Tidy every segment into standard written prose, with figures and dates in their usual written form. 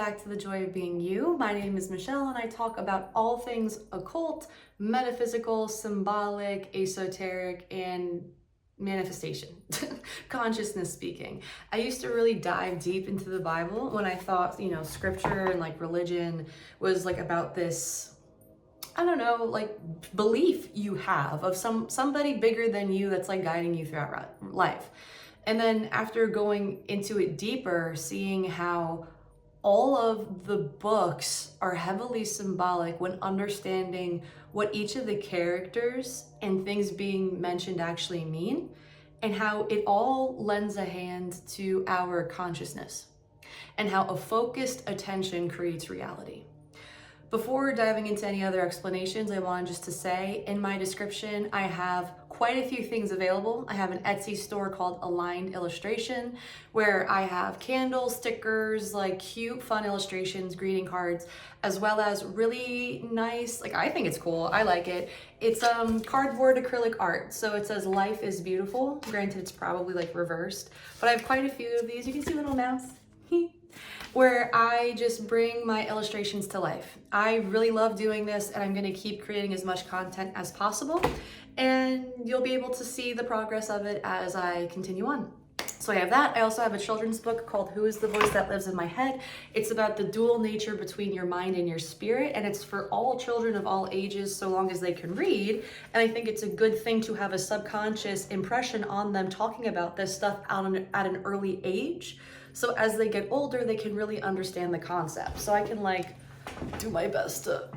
back to The Joy of Being You. My name is Michelle and I talk about all things occult, metaphysical, symbolic, esoteric, and manifestation, consciousness speaking. I used to really dive deep into the Bible when I thought, scripture and like religion was like about this, I don't know, like belief you have of somebody bigger than you that's like guiding you throughout life. And then after going into it deeper, seeing how all of the books are heavily symbolic when understanding what each of the characters and things being mentioned actually mean, and how it all lends a hand to our consciousness, and how a focused attention creates reality. Before diving into any other explanations, I wanted just to say in my description, I have quite a few things available. I have an Etsy store called Aligned Illustration, where I have candles, stickers, like cute, fun illustrations, greeting cards, as well as really nice, like I think it's cool, I like it. It's cardboard acrylic art. So it says life is beautiful. Granted, it's probably like reversed, but I have quite a few of these. You can see little mouse. Where I just bring my illustrations to life. I really love doing this and I'm gonna keep creating as much content as possible, and you'll be able to see the progress of it as I continue on. So I have that. I also have a children's book called Who is the Voice That Lives in My Head? It's about the dual nature between your mind and your spirit, and it's for all children of all ages so long as they can read. And I think it's a good thing to have a subconscious impression on them talking about this stuff at an early age. So as they get older, they can really understand the concept. So I can like do my best to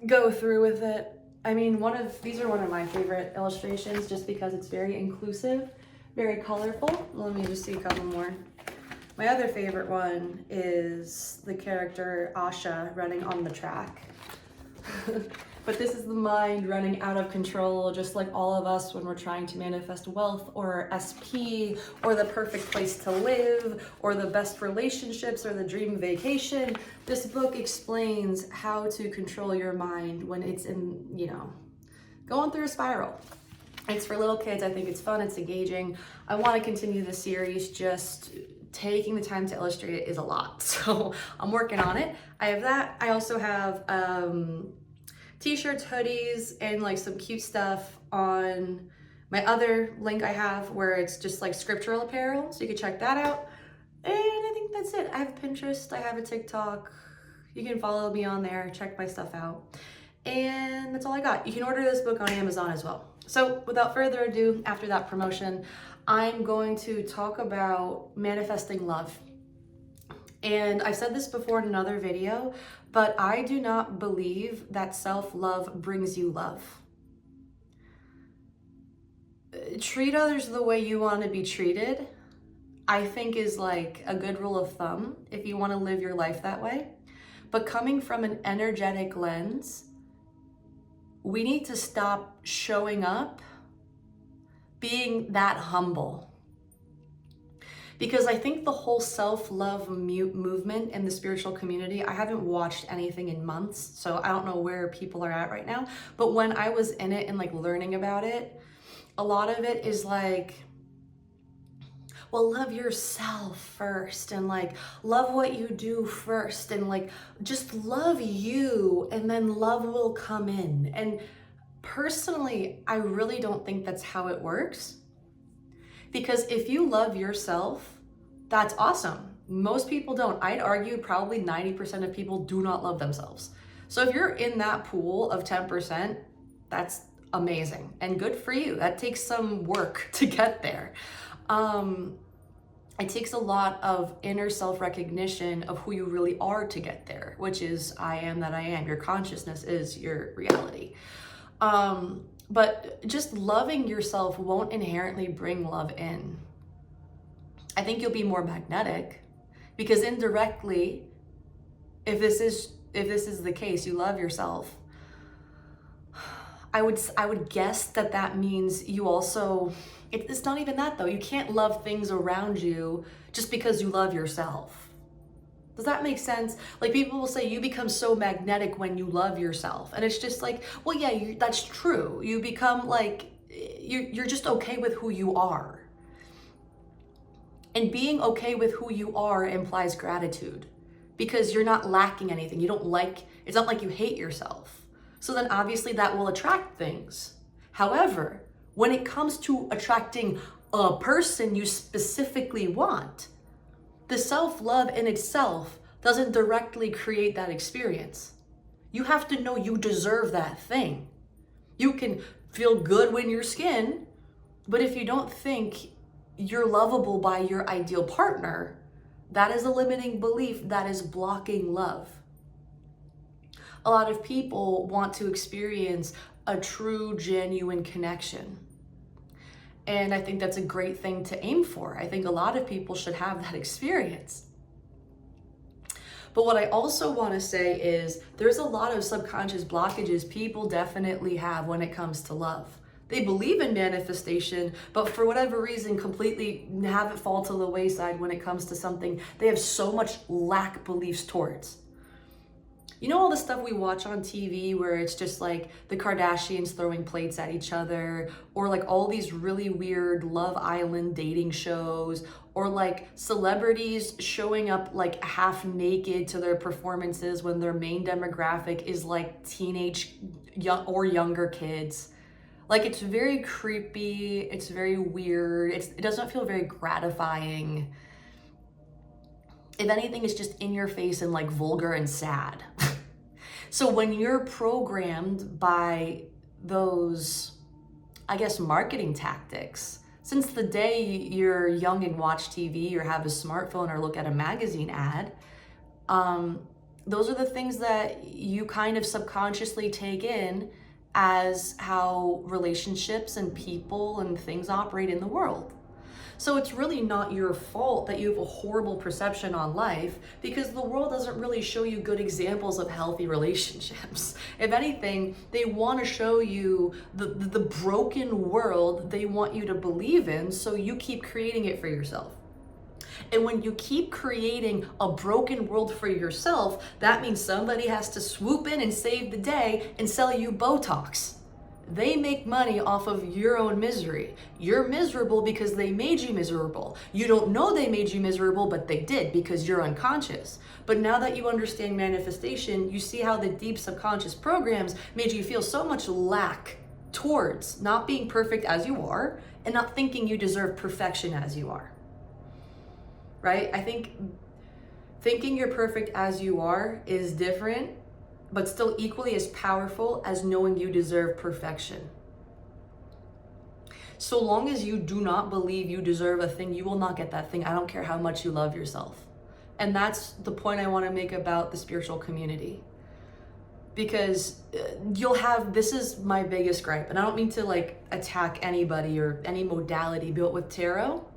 go through with it. I mean, these are one of my favorite illustrations just because it's very inclusive, very colorful. Let me just see a couple more. My other favorite one is the character Asha running on the track. But this is the mind running out of control, just like all of us when we're trying to manifest wealth or SP or the perfect place to live or the best relationships or the dream vacation. This book explains how to control your mind when it's in, going through a spiral. It's for little kids. I think it's fun. It's engaging. I want to continue the series. Just taking the time to illustrate it is a lot. So I'm working on it. I have that. I also have, t-shirts, hoodies, and like some cute stuff on my other link I have where it's just like scriptural apparel. So you can check that out. And I think that's it. I have Pinterest, I have a TikTok. You can follow me on there, check my stuff out. And that's all I got. You can order this book on Amazon as well. So without further ado, after that promotion, I'm going to talk about manifesting love. And I've said this before in another video, but I do not believe that self-love brings you love. Treat others the way you want to be treated, I think is like a good rule of thumb if you want to live your life that way. But coming from an energetic lens, we need to stop showing up being that humble. Because I think the whole self-love movement in the spiritual community, I haven't watched anything in months, so I don't know where people are at right now. But when I was in it and like learning about it, a lot of it is like, well, love yourself first, and like love what you do first, and like just love you, and then love will come in. And personally, I really don't think that's how it works. Because if you love yourself, that's awesome. Most people don't. I'd argue probably 90% of people do not love themselves. So if you're in that pool of 10%, that's amazing and good for you. That takes some work to get there. It takes a lot of inner self-recognition of who you really are to get there, which is I am that I am. Your consciousness is your reality. But just loving yourself won't inherently bring love in. I think you'll be more magnetic because indirectly, if this is the case, you love yourself. I would guess that means you also, it's not even that though. You can't love things around you just because you love yourself. Does that make sense? Like people will say you become so magnetic when you love yourself. And it's just like, well, yeah, that's true. You become like, you're just okay with who you are. And being okay with who you are implies gratitude because you're not lacking anything. You don't like, it's not like you hate yourself. So then obviously that will attract things. However, when it comes to attracting a person you specifically want, the self-love in itself doesn't directly create that experience. You have to know you deserve that thing. You can feel good when your skin, but if you don't think you're lovable by your ideal partner, that is a limiting belief that is blocking love. A lot of people want to experience a true, genuine connection. And I think that's a great thing to aim for. I think a lot of people should have that experience. But what I also want to say is there's a lot of subconscious blockages people definitely have when it comes to love. They believe in manifestation, but for whatever reason completely have it fall to the wayside when it comes to something they have so much lack beliefs towards. You know all the stuff we watch on TV where it's just like the Kardashians throwing plates at each other, or like all these really weird Love Island dating shows, or like celebrities showing up like half naked to their performances when their main demographic is like teenage or younger kids. Like it's very creepy, it's very weird, it doesn't feel very gratifying. If anything, it's just in your face and like vulgar and sad. So when you're programmed by those, I guess, marketing tactics, since the day you're young and watch TV or have a smartphone or look at a magazine ad, those are the things that you kind of subconsciously take in as how relationships and people and things operate in the world. So it's really not your fault that you have a horrible perception on life, because the world doesn't really show you good examples of healthy relationships. If anything, they want to show you the broken world they want you to believe in, so you keep creating it for yourself. And when you keep creating a broken world for yourself, that means somebody has to swoop in and save the day and sell you Botox. They make money off of your own misery. You're miserable because they made you miserable. You don't know they made you miserable, but they did because you're unconscious. But now that you understand manifestation, you see how the deep subconscious programs made you feel so much lack towards not being perfect as you are and not thinking you deserve perfection as you are. Right? I think thinking you're perfect as you are is different, but still equally as powerful as knowing you deserve perfection. So long as you do not believe you deserve a thing, you will not get that thing. I don't care how much you love yourself. And that's the point I want to make about the spiritual community. Because this is my biggest gripe, and I don't mean to like attack anybody or any modality built with tarot.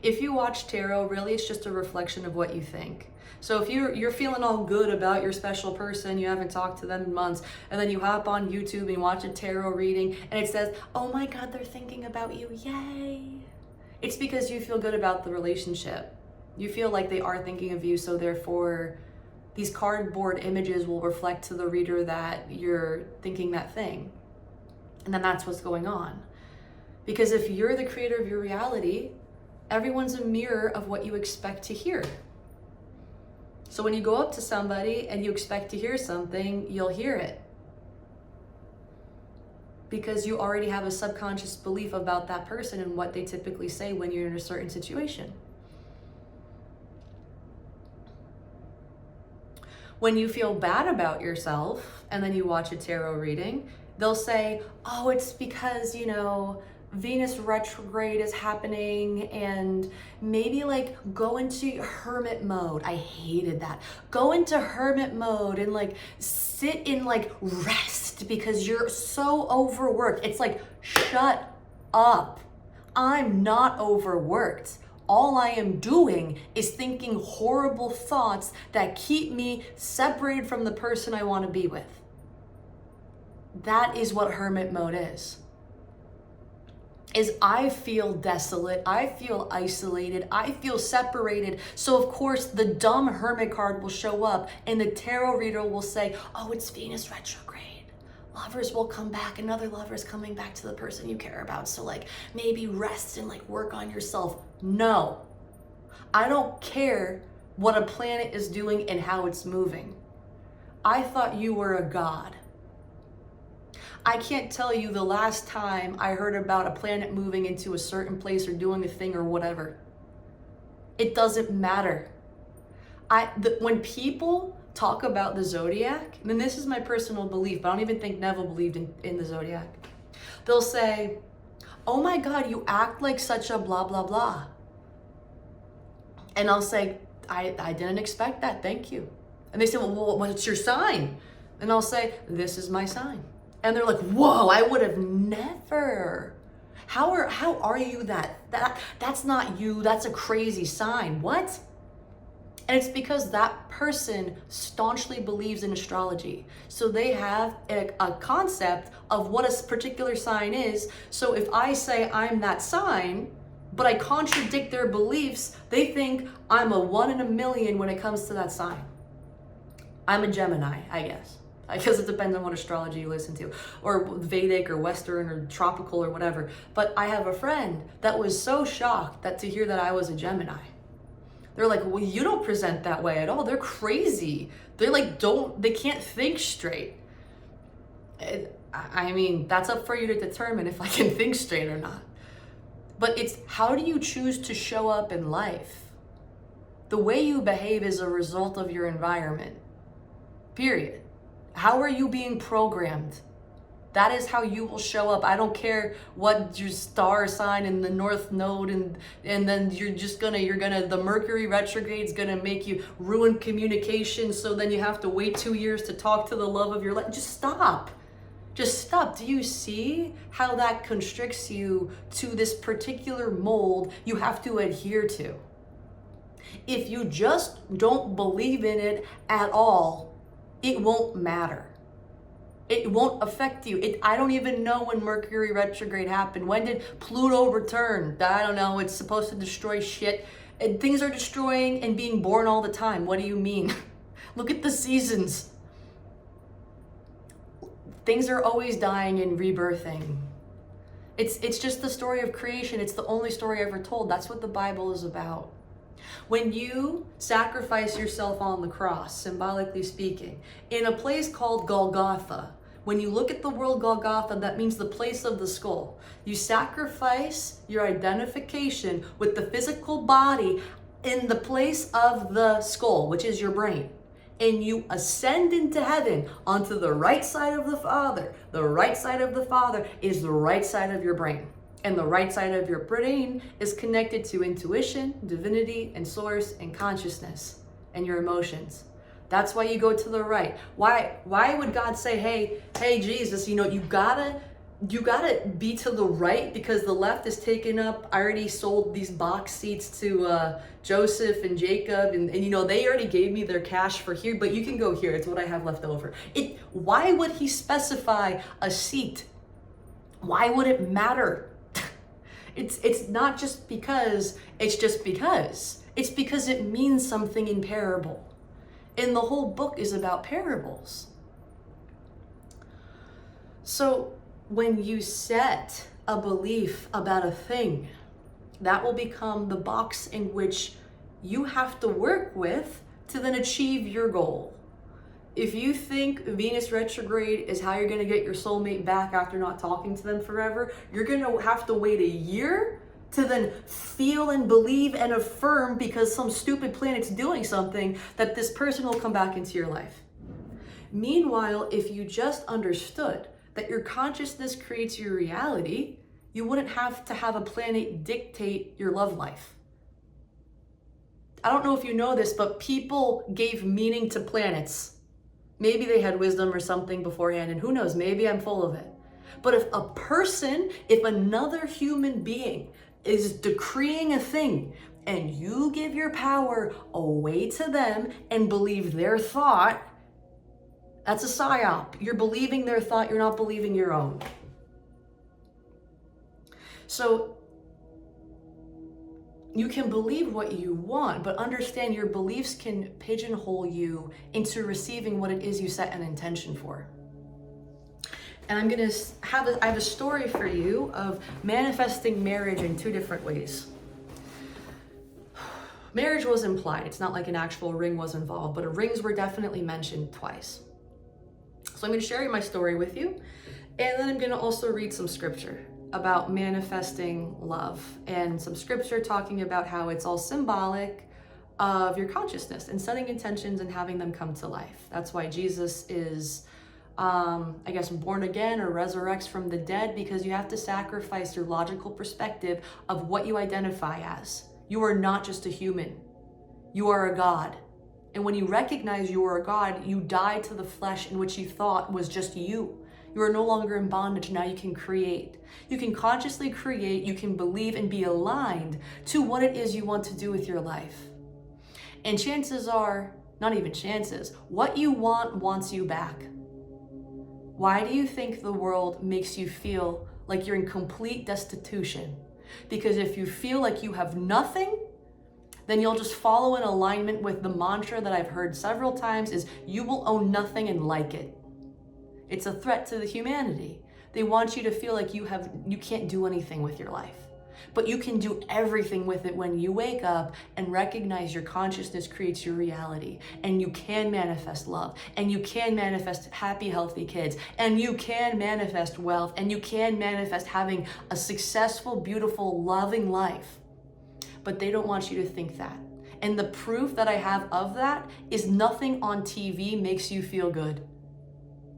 If you watch tarot, really it's just a reflection of what you think. So if you're feeling all good about your special person, you haven't talked to them in months, and then you hop on YouTube and watch a tarot reading and it says, oh my God, they're thinking about you, yay. It's because you feel good about the relationship. You feel like they are thinking of you, so therefore these cardboard images will reflect to the reader that you're thinking that thing. And then that's what's going on. Because if you're the creator of your reality, everyone's a mirror of what you expect to hear. So when you go up to somebody and you expect to hear something, you'll hear it. Because you already have a subconscious belief about that person and what they typically say when you're in a certain situation. When you feel bad about yourself and then you watch a tarot reading, they'll say, oh, it's because, Venus retrograde is happening, and maybe like go into hermit mode. I hated that. Go into hermit mode and like sit in like rest because you're so overworked. It's like, shut up. I'm not overworked. All I am doing is thinking horrible thoughts that keep me separated from the person I want to be with. That is what hermit mode is I feel desolate, I feel isolated, I feel separated. So of course the dumb hermit card will show up and the tarot reader will say, oh, it's Venus retrograde. Lovers will come back, another lover is coming back to the person you care about. So like maybe rest and like work on yourself. No, I don't care what a planet is doing and how it's moving. I thought you were a god. I can't tell you the last time I heard about a planet moving into a certain place or doing a thing or whatever. It doesn't matter. When people talk about the zodiac, and this is my personal belief, but I don't even think Neville believed in the zodiac. They'll say, oh my God, you act like such a blah, blah, blah. And I'll say, I didn't expect that, thank you. And they say, well, what's your sign? And I'll say, this is my sign. And they're like, whoa, I would have never. How are you that's not you, that's a crazy sign. What? And it's because that person staunchly believes in astrology. So they have a concept of what a particular sign is. So if I say I'm that sign, but I contradict their beliefs, they think I'm a 1 in a million when it comes to that sign. I'm a Gemini, I guess. I guess it depends on what astrology you listen to, or Vedic or Western or tropical or whatever. But I have a friend that was so shocked to hear that I was a Gemini. They're like, well, you don't present that way at all. They're crazy. They're like, they can't think straight. I mean, that's up for you to determine if I can think straight or not. But it's how do you choose to show up in life? The way you behave is a result of your environment. Period. How are you being programmed? That is how you will show up. I don't care what your star sign in the North Node and then the Mercury retrograde is gonna make you ruin communication, so then you have to wait 2 years to talk to the love of your life. Just stop. Just stop. Do you see how that constricts you to this particular mold you have to adhere to? If you just don't believe in it at all, it won't matter. It won't affect you. I don't even know when Mercury retrograde happened. When did Pluto return? I don't know. It's supposed to destroy shit. And things are destroying and being born all the time. What do you mean? Look at the seasons. Things are always dying and rebirthing. It's just the story of creation. It's the only story ever told. That's what the Bible is about. When you sacrifice yourself on the cross, symbolically speaking, in a place called Golgotha, when you look at the word Golgotha, that means the place of the skull. You sacrifice your identification with the physical body in the place of the skull, which is your brain. And you ascend into heaven onto the right side of the Father. The right side of the Father is the right side of your brain. And the right side of your brain is connected to intuition, divinity, and source, and consciousness, and your emotions. That's why you go to the right. Why would God say, hey, Jesus, you gotta be to the right because the left is taken up. I already sold these box seats to Joseph and Jacob, and they already gave me their cash for here, but you can go here. It's what I have left over. Why would he specify a seat? Why would it matter? It's not just because, it's just because. It's because it means something in parable. And the whole book is about parables. So when you set a belief about a thing, that will become the box in which you have to work with to then achieve your goal. If you think Venus retrograde is how you're going to get your soulmate back after not talking to them forever, you're going to have to wait a year to then feel and believe and affirm because some stupid planet's doing something that this person will come back into your life. Meanwhile, if you just understood that your consciousness creates your reality, you wouldn't have to have a planet dictate your love life. I don't know if you know this, but people gave meaning to planets. Maybe they had wisdom or something beforehand, and who knows, maybe I'm full of it. But if another human being is decreeing a thing and you give your power away to them and believe their thought, that's a psyop. You're believing their thought, you're not believing your own. So you can believe what you want, but understand your beliefs can pigeonhole you into receiving what it is you set an intention for. And I have a story for you of manifesting marriage in 2 different ways. Marriage was implied. It's not like an actual ring was involved, but rings were definitely mentioned twice. So I'm going to share my story with you, and then I'm going to also read some scripture about manifesting love, and some scripture talking about how it's all symbolic of your consciousness and setting intentions and having them come to life. That's why Jesus is, I guess, born again or resurrects from the dead, because you have to sacrifice your logical perspective of what you identify as. You are not just a human. You are a God. And when you recognize you are a God, you die to the flesh in which you thought was just you. You are no longer in bondage. Now you can create. You can consciously create. You can believe and be aligned to what it is you want to do with your life. And chances are, not even chances, what you want wants you back. Why do you think the world makes you feel like you're in complete destitution? Because if you feel like you have nothing, then you'll just follow in alignment with the mantra that I've heard several times, is you will own nothing and like it. It's a threat to the humanity. They want you to feel like you can't do anything with your life. But you can do everything with it when you wake up and recognize your consciousness creates your reality. And you can manifest love. And you can manifest happy, healthy kids. And you can manifest wealth. And you can manifest having a successful, beautiful, loving life. But they don't want you to think that. And the proof that I have of that is nothing on TV makes you feel good.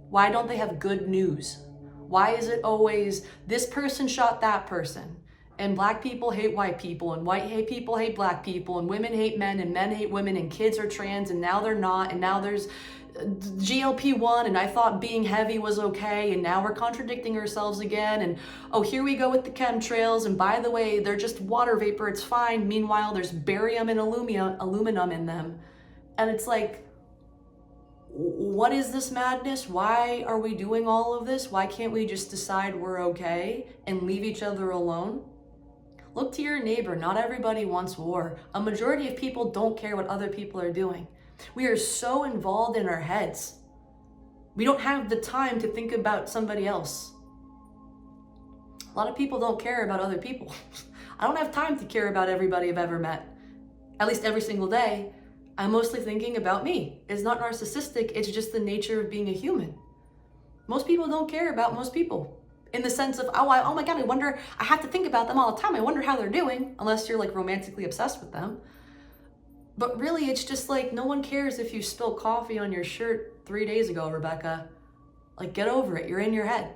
Why don't they have good news? Why is it always this person shot that person? And black people hate white people, and white people hate black people, and women hate men, and men hate women, and kids are trans, and now they're not, and now there's GLP-1, and I thought being heavy was okay, and now we're contradicting ourselves again, and oh, here we go with the chemtrails, and by the way, they're just water vapor, it's fine. Meanwhile, there's barium and aluminum in them. And it's like, what is this madness? Why are we doing all of this? Why can't we just decide we're okay and leave each other alone? Look to your neighbor. Not everybody wants war. A majority of people don't care what other people are doing. We are so involved in our heads. We don't have the time to think about somebody else. A lot of people don't care about other people. I don't have time to care about everybody I've ever met. At least every single day. I'm mostly thinking about me. It's not narcissistic. It's just the nature of being a human. Most people don't care about most people. In the sense of, oh my God, I have to think about them all the time. I wonder how they're doing, unless you're like romantically obsessed with them. But really, it's just like, no one cares if you spilled coffee on your shirt 3 days ago, Rebecca. Like, get over it. You're in your head.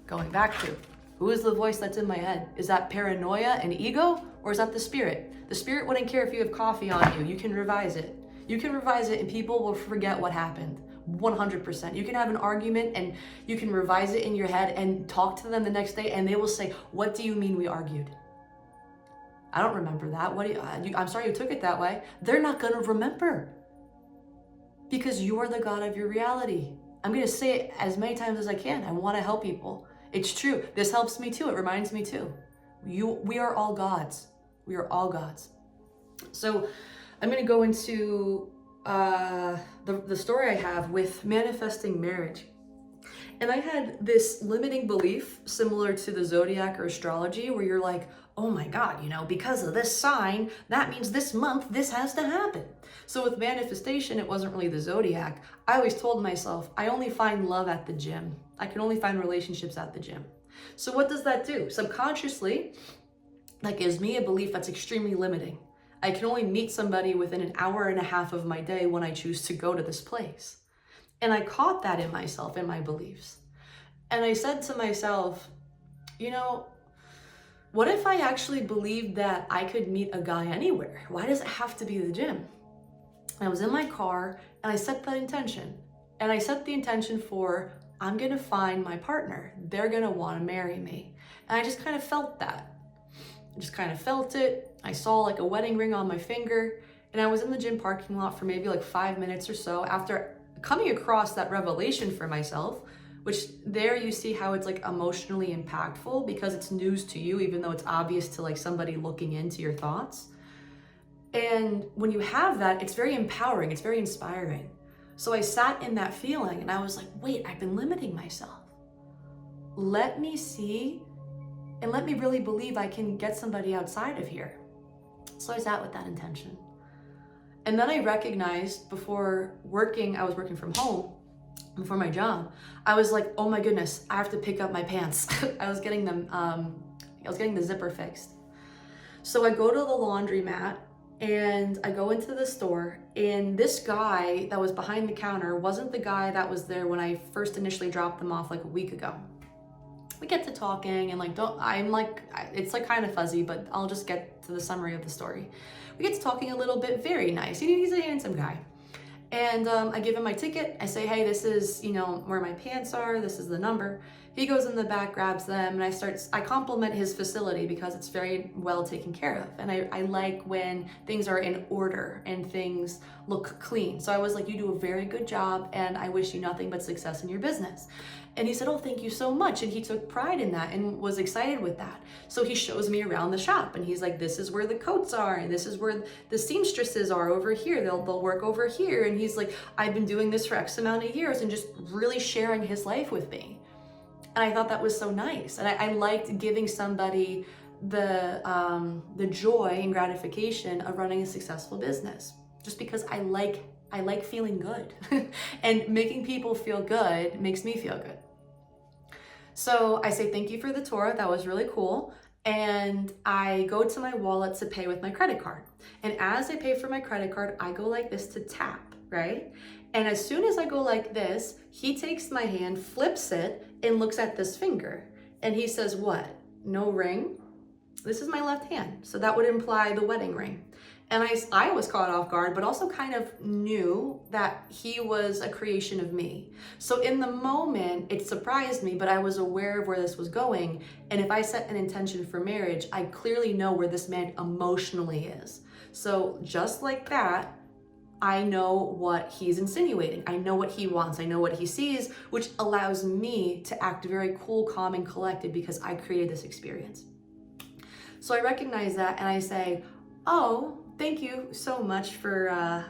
Going back to, who is the voice that's in my head? Is that paranoia and ego, or is that the spirit? The spirit wouldn't care if you have coffee on you. You can revise it. You can revise it and people will forget what happened. 100%. You can have an argument and you can revise it in your head and talk to them the next day and they will say, what do you mean we argued? I don't remember that. I'm sorry you took it that way. They're not going to remember because you are the God of your reality. I'm going to say it as many times as I can. I want to help people. It's true. This helps me too. It reminds me too. We are all gods. We are all gods. So I'm going to go into the story I have with manifesting marriage. And I had this limiting belief similar to the zodiac or astrology where you're like, oh my God, because of this sign, that means this month, this has to happen. So with manifestation, it wasn't really the zodiac. I always told myself, I only find love at the gym. I can only find relationships at the gym. So what does that do? Subconsciously, that gives me a belief that's extremely limiting. I can only meet somebody within an hour and a half of my day when I choose to go to this place. And I caught that in myself, in my beliefs. And I said to myself, what if I actually believed that I could meet a guy anywhere? Why does it have to be the gym? And I was in my car and I set that intention. And I set the intention for, I'm going to find my partner. They're going to want to marry me. And I just kind of felt that. I just kind of felt it. I saw like a wedding ring on my finger. And I was in the gym parking lot for maybe like 5 minutes or so after coming across that revelation for myself, which there you see how it's like emotionally impactful because it's news to you, even though it's obvious to like somebody looking into your thoughts. And when you have that, it's very empowering. It's very inspiring. So I sat in that feeling and I was like, wait, I've been limiting myself. Let me see and let me really believe I can get somebody outside of here. So I sat with that intention. And then I recognized before working, I was working from home before my job. I was like, oh my goodness, I have to pick up my pants. I was getting the zipper fixed. So I go to the laundromat and I go into the store, and this guy that was behind the counter wasn't the guy that was there when I first initially dropped them off like a week ago. We get to talking and it's like kind of fuzzy, but I'll just get to the summary of the story. We get to talking a little bit, very nice. He's a handsome guy. And I give him my ticket. I say, hey, this is, where my pants are. This is the number. He goes in the back, grabs them, and I compliment his facility because it's very well taken care of. And I like when things are in order and things look clean. So I was like, you do a very good job, and I wish you nothing but success in your business. And he said, oh, thank you so much. And he took pride in that and was excited with that. So he shows me around the shop, and he's like, this is where the coats are, and this is where the seamstresses are over here. They'll work over here. And he's like, I've been doing this for X amount of years, and just really sharing his life with me. And I thought that was so nice. And I liked giving somebody the joy and gratification of running a successful business, just because I like feeling good and making people feel good makes me feel good. So I say, thank you for the tour. That was really cool. And I go to my wallet to pay with my credit card. And as I pay for my credit card, I go like this to tap, right? And as soon as I go like this, he takes my hand, flips it, and looks at this finger. And he says, what? No ring? This is my left hand. So that would imply the wedding ring. And I was caught off guard, but also kind of knew that he was a creation of me. So in the moment, it surprised me, but I was aware of where this was going. And if I set an intention for marriage, I clearly know where this man emotionally is. So just like that, I know what he's insinuating. I know what he wants. I know what he sees, which allows me to act very cool, calm, and collected because I created this experience. So I recognize that and I say, oh, thank you so much for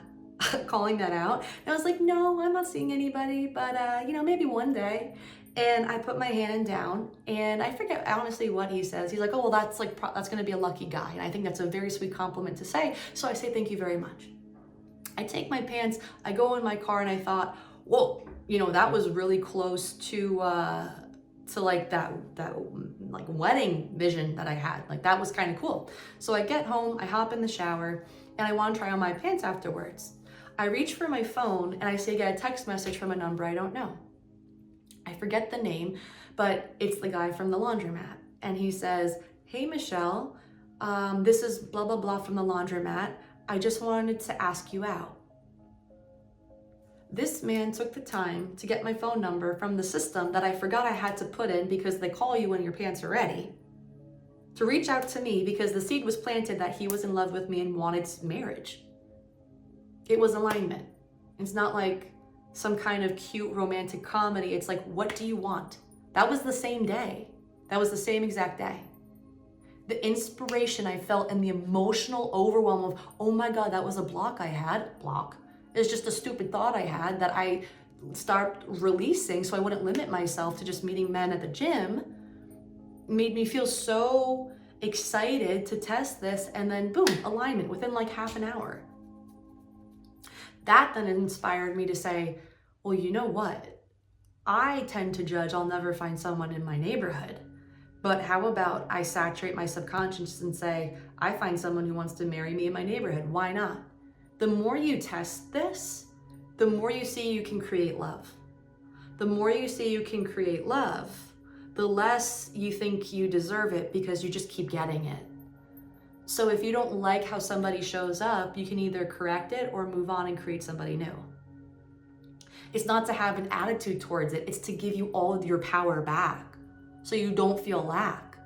calling that out. And I was like, no, I'm not seeing anybody, but maybe one day. And I put my hand down, and I forget honestly what he says. He's like, oh, well, that's going to be a lucky guy. And I think that's a very sweet compliment to say. So I say, thank you very much. I take my pants, I go in my car, and I thought, whoa, that was really close to like that like wedding vision that I had. Like that was kind of cool. So I get home, I hop in the shower, and I want to try on my pants afterwards. I reach for my phone and I say, get a text message from a number I don't know. I forget the name, but it's the guy from the laundromat. And he says, hey, Michelle, this is blah, blah, blah from the laundromat. I just wanted to ask you out. This man took the time to get my phone number from the system that I forgot I had to put in because they call you when your pants are ready, to reach out to me because the seed was planted that he was in love with me and wanted marriage. It was alignment. It's not like some kind of cute romantic comedy. It's like, what do you want? That was the same day. That was the same exact day. The inspiration I felt and the emotional overwhelm of, oh my God, that was a block I had. It's just a stupid thought I had that I started releasing so I wouldn't limit myself to just meeting men at the gym, made me feel so excited to test this, and then boom, alignment within like half an hour. That then inspired me to say, well, you know what? I tend to judge I'll never find someone in my neighborhood. But how about I saturate my subconscious and say, I find someone who wants to marry me in my neighborhood. Why not? The more you test this, the more you see you can create love. The more you see you can create love, the less you think you deserve it because you just keep getting it. So if you don't like how somebody shows up, you can either correct it or move on and create somebody new. It's not to have an attitude towards it. It's to give you all of your power back so you don't feel lack.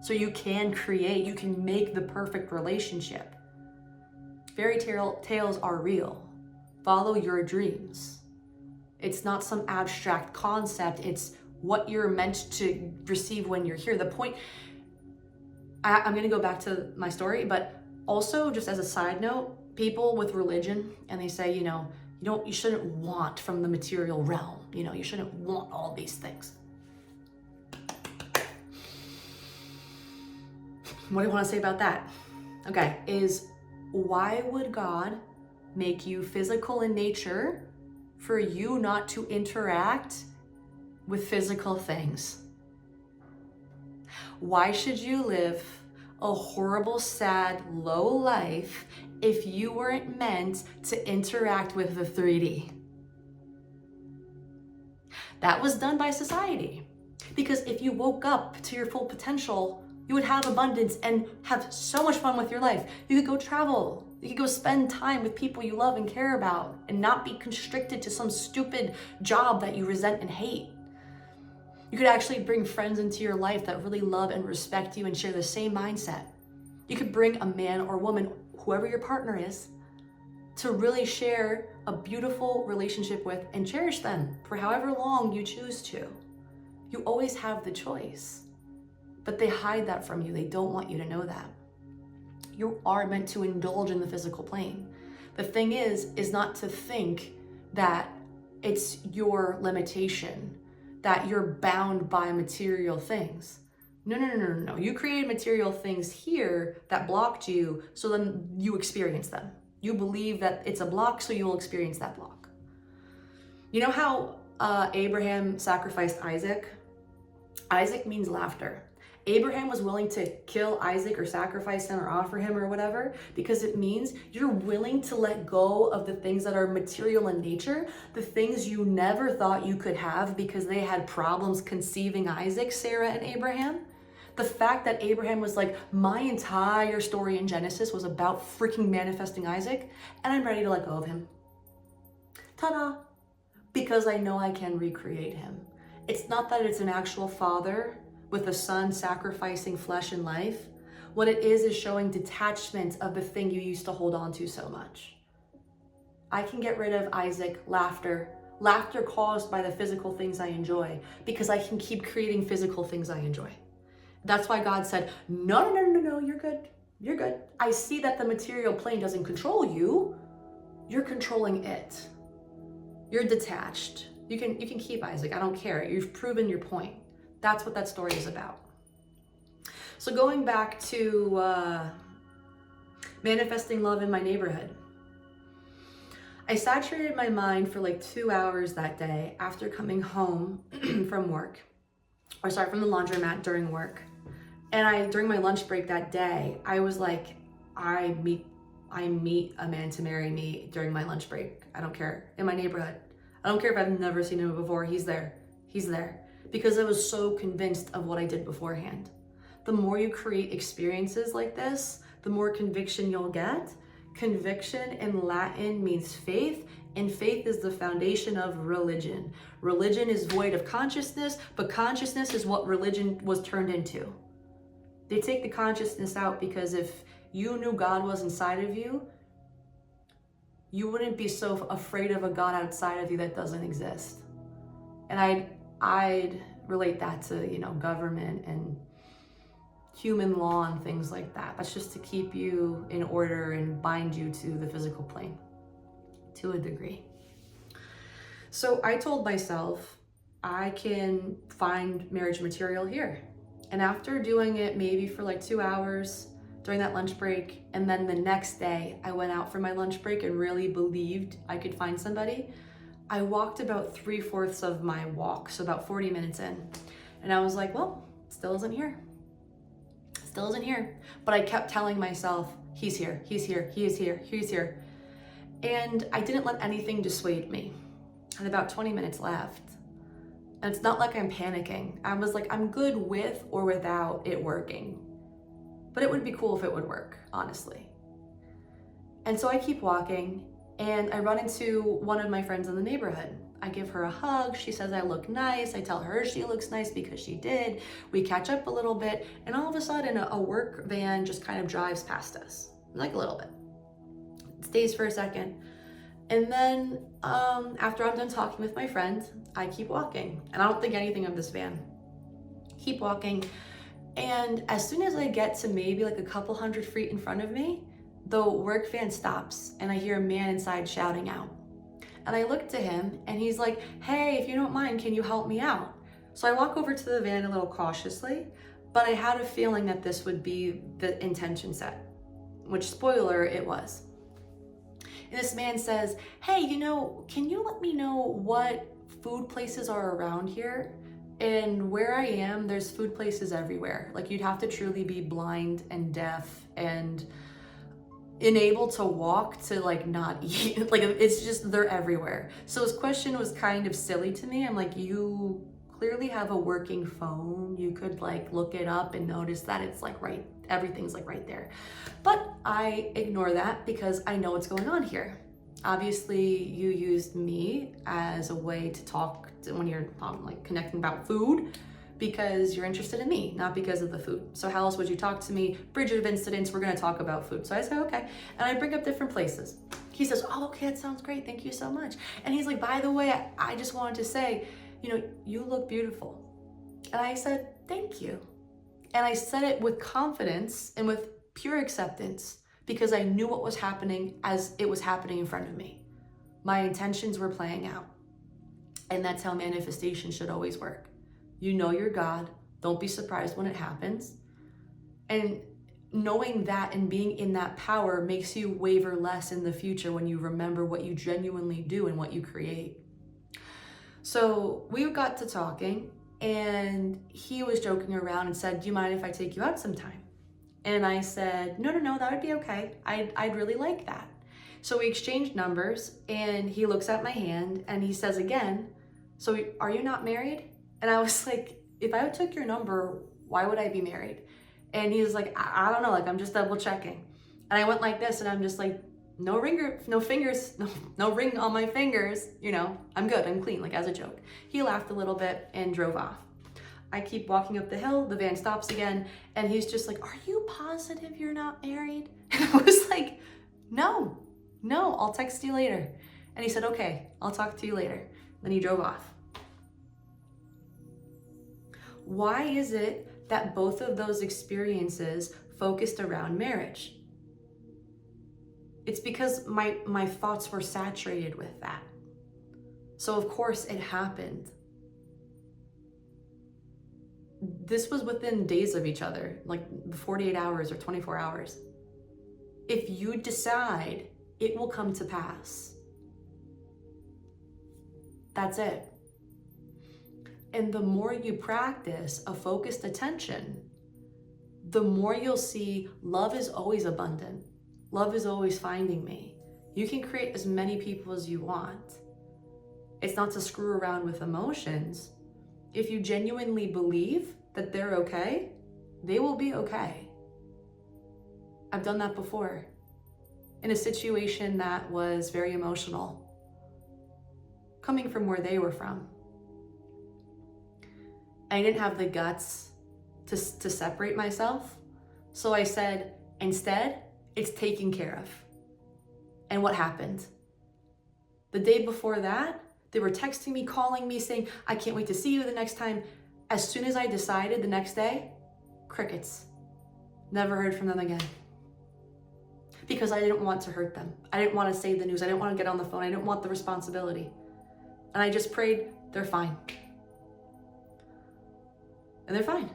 So you can create, you can make the perfect relationship. Fairy tales are real. Follow your dreams. It's not some abstract concept. It's what you're meant to receive when you're here. The point, I'm going to go back to my story, but also just as a side note, people with religion, and they say, you shouldn't want from the material realm. You shouldn't want all these things. What do you want to say about that? okay, is why would God make you physical in nature for you not to interact with physical things? Why should you live a horrible, sad, low life if you weren't meant to interact with the 3D? That was done by society. Because if you woke up to your full potential, you would have abundance and have so much fun with your life. You could go travel. You could go spend time with people you love and care about and not be constricted to some stupid job that you resent and hate. You could actually bring friends into your life that really love and respect you and share the same mindset. You could bring a man or woman, whoever your partner is, to really share a beautiful relationship with and cherish them for however long you choose to. You always have the choice, but they hide that from you. They don't want you to know that. You are meant to indulge in the physical plane. The thing is not to think that it's your limitation, that you're bound by material things. No. You created material things here that blocked you, so then you experience them. You believe that it's a block, so you'll experience that block. You know how Abraham sacrificed Isaac? Isaac means laughter. Abraham was willing to kill Isaac or sacrifice him or offer him or whatever because it means you're willing to let go of the things that are material in nature, the things you never thought you could have because they had problems conceiving Isaac, Sarah, and Abraham. The fact that Abraham was like, my entire story in Genesis was about freaking manifesting Isaac, and I'm ready to let go of him. Ta-da! Because I know I can recreate him. It's not that it's an actual father with a son sacrificing flesh and life. What it is showing detachment of the thing you used to hold on to so much. I can get rid of Isaac, laughter caused by the physical things I enjoy, because I can keep creating physical things I enjoy. That's why God said, no, you're good. You're good. I see that the material plane doesn't control you. You're controlling it. You're detached. You can keep Isaac. I don't care. You've proven your point. That's what that story is about. So going back to manifesting love in my neighborhood. I saturated my mind for like 2 hours that day after coming home from work. From the laundromat during work. And during my lunch break that day, I was like, I meet a man to marry me during my lunch break. I don't care. In my neighborhood. I don't care if I've never seen him before. He's there. He's there. Because I was so convinced of what I did beforehand. The more you create experiences like this, the more conviction you'll get. Conviction in Latin means faith, and faith is the foundation of religion. Religion is void of consciousness, but consciousness is what religion was turned into. They take the consciousness out because if you knew God was inside of you, you wouldn't be so afraid of a God outside of you that doesn't exist. And I'd relate that to, government and human law and things like that. That's just to keep you in order and bind you to the physical plane to a degree. So I told myself I can find marriage material here. And after doing it maybe for like 2 hours during that lunch break, and then the next day I went out for my lunch break and really believed I could find somebody, I walked about 3/4 of my walk, so about 40 minutes in. And I was like, well, still isn't here. Still isn't here. But I kept telling myself, he's here, he's here, he is here, he's here. And I didn't let anything dissuade me. And about 20 minutes left. And it's not like I'm panicking. I was like, I'm good with or without it working. But it would be cool if it would work, honestly. And so I keep walking, and I run into one of my friends in the neighborhood. I give her a hug. She says I look nice. I tell her she looks nice because she did. We catch up a little bit, and all of a sudden a work van just kind of drives past us, like a little bit. It stays for a second. And then after I'm done talking with my friend, I keep walking. And I don't think anything of this van. Keep walking. And as soon as I get to maybe like a couple 100 feet in front of me, the work van stops and I hear a man inside shouting out. And I look to him and he's like, hey, if you don't mind, can you help me out? So I walk over to the van a little cautiously, but I had a feeling that this would be the intention set. which spoiler, it was. And this man says, hey, can you let me know what food places are around here? And where I am, there's food places everywhere. Like, you'd have to truly be blind and deaf and unable to walk to like not eat. Like, it's just, they're everywhere. So his question was kind of silly to me. I'm like, you clearly have a working phone. You could like look it up and notice that it's like right, everything's like right there. But I ignore that because I know what's going on here. Obviously, you used me as a way to talk to, when you're like connecting about food, because you're interested in me, not because of the food. So how else would you talk to me? Bridge of incidents, we're gonna talk about food. So I say, okay. And I bring up different places. He says, oh, okay, that sounds great. Thank you so much. And he's like, by the way, I just wanted to say, you look beautiful. And I said, thank you. And I said it with confidence and with pure acceptance, because I knew what was happening as it was happening in front of me. My intentions were playing out. And that's how manifestation should always work. You know you're God. Don't be surprised when it happens. And knowing that and being in that power makes you waver less in the future when you remember what you genuinely do and what you create. So we got to talking, and he was joking around and said, do you mind if I take you out sometime? And I said, no, that would be okay. I'd really like that. So we exchanged numbers, and he looks at my hand and he says again, so are you not married? And I was like, if I took your number, why would I be married? And he was like, I don't know, like, I'm just double checking. And I went like this, and I'm just like, no ring on my fingers, I'm good, I'm clean, like, as a joke. He laughed a little bit and drove off. I keep walking up the hill, the van stops again, and he's just like, are you positive you're not married? And I was like, no, I'll text you later. And he said, okay, I'll talk to you later. Then he drove off. Why is it that both of those experiences focused around marriage? It's because my thoughts were saturated with that. So of course it happened. This was within days of each other, like 48 hours or 24 hours. If you decide, it will come to pass. That's it. And the more you practice a focused attention, the more you'll see love is always abundant. Love is always finding me. You can create as many people as you want. It's not to screw around with emotions. If you genuinely believe that they're okay, they will be okay. I've done that before in a situation that was very emotional, coming from where they were from. I didn't have the guts to separate myself. So I said, instead, it's taken care of. And what happened? The day before that, they were texting me, calling me, saying, I can't wait to see you the next time. As soon as I decided the next day, crickets. Never heard from them again. Because I didn't want to hurt them. I didn't want to say the news. I didn't want to get on the phone. I didn't want the responsibility. And I just prayed, they're fine. And they're fine.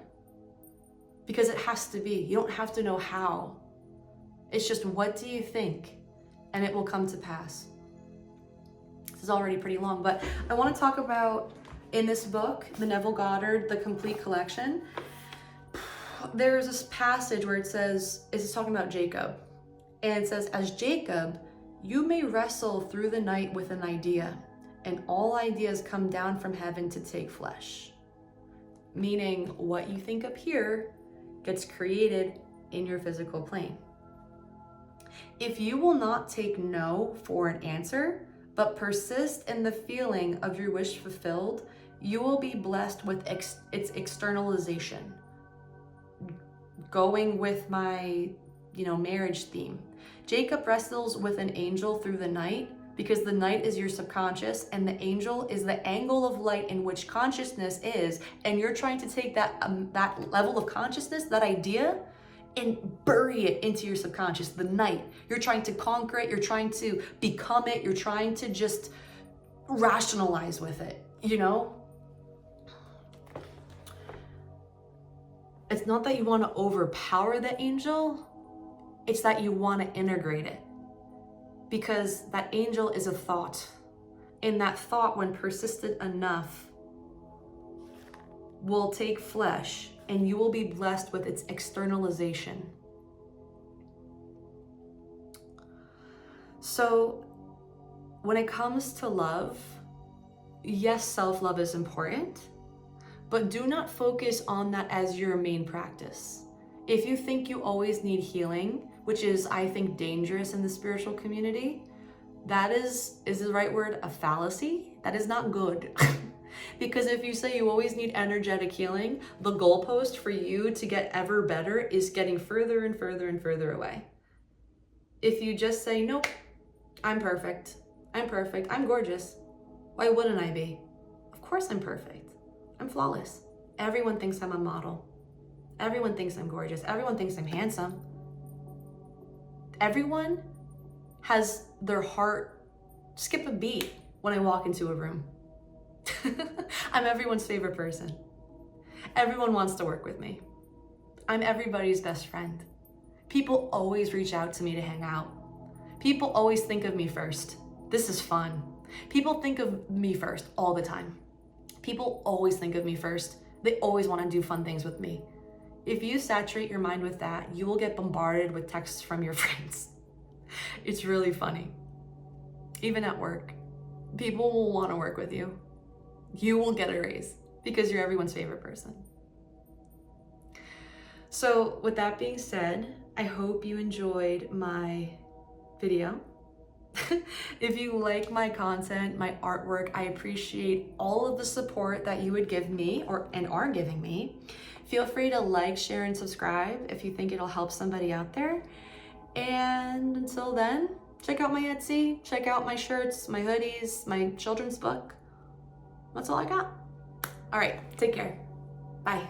Because it has to be. You don't have to know how. It's just, what do you think? And it will come to pass. This is already pretty long, but I want to talk about, in this book, the Neville Goddard, The Complete Collection, there's this passage where it says, it's talking about Jacob. And it says, as Jacob, you may wrestle through the night with an idea, and all ideas come down from heaven to take flesh. Meaning, what you think up here gets created in your physical plane. If you will not take no for an answer, but persist in the feeling of your wish fulfilled, you will be blessed with its externalization. Going with my, marriage theme. Jacob wrestles with an angel through the night because the night is your subconscious and the angel is the angle of light in which consciousness is, and you're trying to take that level of consciousness, that idea, and bury it into your subconscious, the night. You're trying to conquer it, you're trying to become it, you're trying to just rationalize with it, It's not that you want to overpower the angel, It's that you want to integrate it, because that angel is a thought. And that thought, when persistent enough, will take flesh, and you will be blessed with its externalization. So when it comes to love, yes, self-love is important, but do not focus on that as your main practice. If you think you always need healing, which is, I think, dangerous in the spiritual community, that is the right word, a fallacy? That is not good. Because if you say you always need energetic healing, the goalpost for you to get ever better is getting further and further and further away. If you just say, nope, I'm perfect, I'm gorgeous, why wouldn't I be? Of course I'm perfect. I'm flawless. Everyone thinks I'm a model. Everyone thinks I'm gorgeous. Everyone thinks I'm handsome. Everyone has their heart skip a beat when I walk into a room. I'm everyone's favorite person. Everyone wants to work with me. I'm everybody's best friend. People always reach out to me to hang out. People always think of me first. This is fun. People think of me first all the time. People always think of me first. They always want to do fun things with me. If you saturate your mind with that, you will get bombarded with texts from your friends. It's really funny. Even at work, people will want to work with you. You will get a raise because you're everyone's favorite person. So with that being said, I hope you enjoyed my video. If you like my content, my artwork, I appreciate all of the support that you would give me and are giving me. Feel free to like, share, and subscribe if you think it'll help somebody out there. And until then, check out my Etsy, check out my shirts, my hoodies, my children's book. That's all I got. All right, take care. Bye.